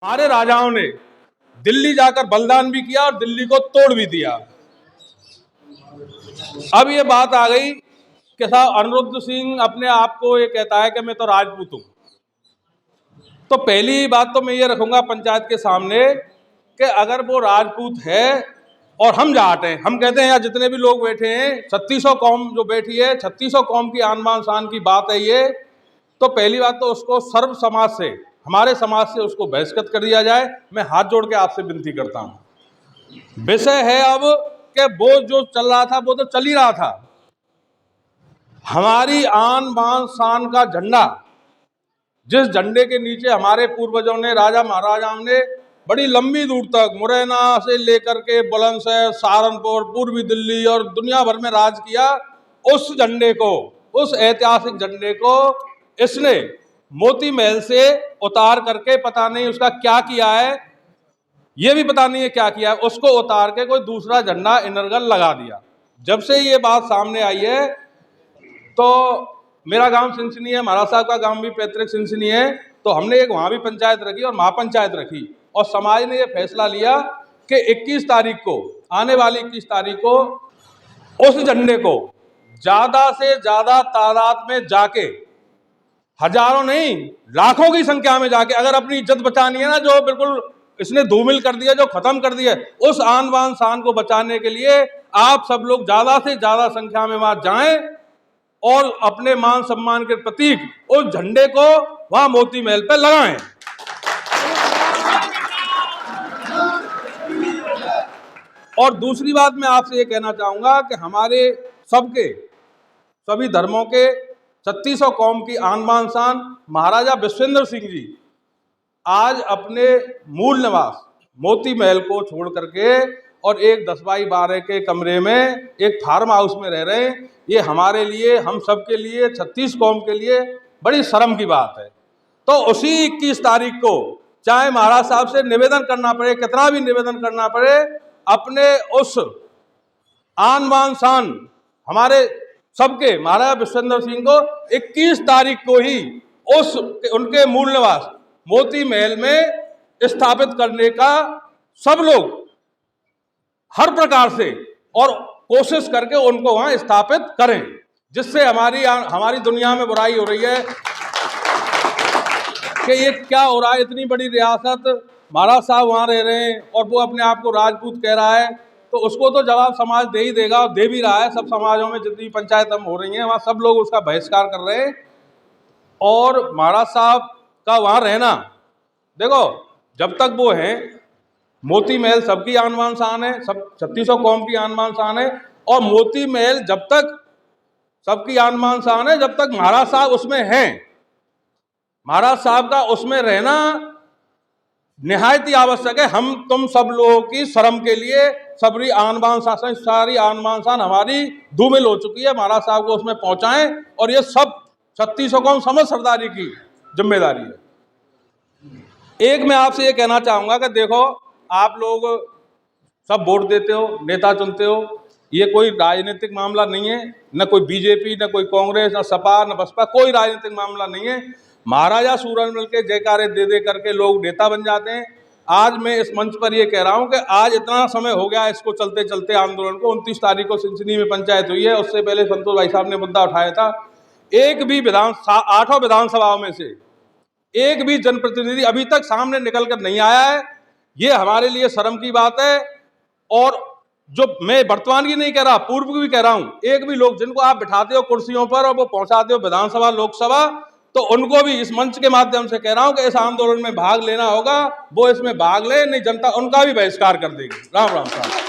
हमारे राजाओं ने दिल्ली जाकर बलिदान भी किया और दिल्ली को तोड़ भी दिया। अब ये बात आ गई कि साहब अनिरुद्ध सिंह अपने आप को ये कहता है कि मैं तो राजपूत हूं। तो पहली बात तो मैं ये रखूंगा पंचायत के सामने कि अगर वो राजपूत है और हम जाट हैं, हम कहते हैं यहाँ जितने भी लोग बैठे हैं 3600 कौम जो बैठी है, 3600 कौम की आन बान शान की बात है ये। तो पहली बात तो उसको सर्व समाज से, हमारे समाज से उसको बहिष्कृत कर दिया जाए। मैं हाथ जोड़ के आपसे विनती करता हूं। विषय है अब कि वो जो चल रहा था वो तो चल ही रहा था। हमारी आन बान शान का झंडा, जिस झंडे के नीचे हमारे पूर्वजों ने, राजा महाराजाओं ने बड़ी लंबी दूर तक मुरैना से लेकर के बुलंदशहर, सहारनपुर, पूर्वी दिल्ली और दुनिया भर में राज किया, उस झंडे को, उस ऐतिहासिक झंडे को इसने मोती महल से उतार करके पता नहीं उसका क्या किया है, ये भी पता नहीं है क्या किया है, उसको उतार के कोई दूसरा झंडा इनरगल लगा दिया। जब से ये बात सामने आई है तो मेरा गांव सिंसनी है, महाराज साहब का गांव भी पैतृक सिंसनी है, तो हमने एक वहां भी पंचायत रखी और महापंचायत रखी और समाज ने ये फैसला लिया कि 21 तारीख को, आने वाली 21 तारीख को उस झंडे को ज्यादा से ज्यादा तादाद में जाके, हजारों नहीं लाखों की संख्या में जाके, अगर अपनी इज्जत बचानी है ना, जो बिल्कुल इसने धूमिल कर दिया, जो खत्म कर दिया, उस आन बान शान को बचाने के लिए आप सब लोग ज्यादा से ज्यादा संख्या में वहां जाएं और अपने मान सम्मान के प्रतीक उस झंडे को वहां मोती महल पे लगाएं। और दूसरी बात मैं आपसे ये कहना चाहूंगा कि हमारे सबके, सभी धर्मों के 3600 कौम की आन बान शान महाराजा विश्वेंद्र सिंह जी आज अपने मूल निवास मोती महल को छोड़ करके और एक 10 बाई 12 के कमरे में एक फार्म हाउस में रह रहे हैं। ये हमारे लिए, हम सब के लिए, 36 कौम के लिए बड़ी शर्म की बात है। तो उसी 21 तारीख को चाहे महाराज साहब से निवेदन करना पड़े, कितना भी निवेदन करना पड़े, अपने उस आन बान शान हमारे सबके महाराजा विश्वेंद्र सिंह को 21 तारीख को ही उस उनके मूल निवास मोती महल में स्थापित करने का सब लोग हर प्रकार से और कोशिश करके उनको वहां स्थापित करें, जिससे हमारी दुनिया में बुराई हो रही है कि ये क्या हो रहा है, इतनी बड़ी रियासत, महाराज साहब वहां रह रहे हैं और वो अपने आप को राजपूत कह रहा है, तो उसको तो जवाब समाज दे ही देगा और दे भी रहा है। सब समाजों में जितनी पंचायत हो रही हैं वहाँ सब लोग उसका बहिष्कार कर रहे हैं। और महाराज साहब का वहाँ रहना, देखो जब तक वो हैं, मोती महल सबकी आन बान शान है, सब 3600 कौम की आन बान शान है, और मोती महल जब तक सबकी आन बान शान है जब तक महाराज साहब उसमें हैं। महाराज साहब का उसमें रहना निहायत ही आवश्यक है। हम तुम सब लोगों की शर्म के लिए सारी आन बान शान हमारी धूमिल हो चुकी है। महाराज साहब को उसमें पहुंचाएं और ये सब 3600 कौम समझ सरदारी की जिम्मेदारी है। एक मैं आपसे ये कहना चाहूंगा कि देखो, आप लोग सब वोट देते हो, नेता चुनते हो, ये कोई राजनीतिक मामला नहीं है, न कोई बीजेपी, न कोई कांग्रेस, न सपा, न बसपा, कोई राजनीतिक मामला नहीं है। महाराजा सूरजमल के जयकारे दे दे करके लोग नेता बन जाते हैं। आज मैं इस मंच पर ये कह रहा हूं कि आज इतना समय हो गया इसको चलते चलते आंदोलन को। 29 तारीख को सिंसनी में पंचायत हुई है, उससे पहले संतोष भाई साहब ने मुद्दा उठाया था। एक भी 8 विधानसभाओं में से एक भी जनप्रतिनिधि अभी तक सामने निकल कर नहीं आया है। ये हमारे लिए शर्म की बात है। और जो मैं वर्तमान की नहीं कह रहा, पूर्व की भी कह रहा हूं, एक भी लोग जिनको आप बिठाते हो कुर्सियों पर और वो पहुंचाते हो विधानसभा, लोकसभा, तो उनको भी इस मंच के माध्यम से कह रहा हूं कि इस आंदोलन में भाग लेना होगा, वो इसमें भाग ले, नहीं जनता उनका भी बहिष्कार कर देगी। राम राम साहब।